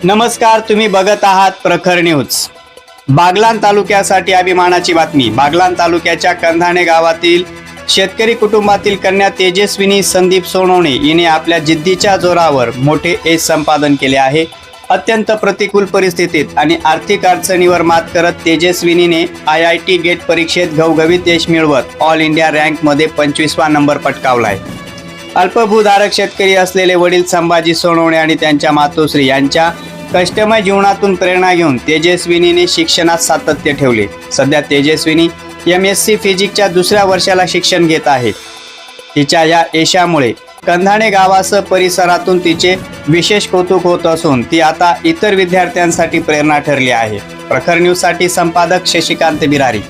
नमस्कार, तुम्ही बघत आहात प्रखर न्यूज। बागलाण तालुक्यासाठी अभिमानाची बातमी। बागलाण तालुक्याच्या कंधाणे गावातील शेतकरी कुटुंबातील कन्या तेजस्विनी संदीप सोनवणे हिने आपल्या जिद्दीच्या जोरावर मोठे यश संपादन केले आहे। अत्यंत प्रतिकूल परिस्थितीत आणि आर्थिक अडचणीवर मात करत तेजस्विनीने IIT गेट परीक्षेत घवघवीत यश मिळवत ऑल इंडिया रँकमध्ये 25वा नंबर पटकावलाय। अल्पभूधारक शेतकरी असलेले वडील संभाजी सोनवणे आणि त्यांच्या मातोश्री यांच्या कष्टमय जीवनातून प्रेरणा घेऊन तेजस्विनीने शिक्षणात सातत्य ठेवले। सध्या तेजस्विनी MSc फिजिक्सच्या दुसऱ्या वर्षाला शिक्षण घेत आहे। तिच्या या यशामुळे कंधाणे गावासह परिसरातून तिचे विशेष कौतुक होत असून ती आता इतर विद्यार्थ्यांसाठी प्रेरणा ठरली आहे। प्रखर न्यूज साठी संपादक शशिकांत बिरारी।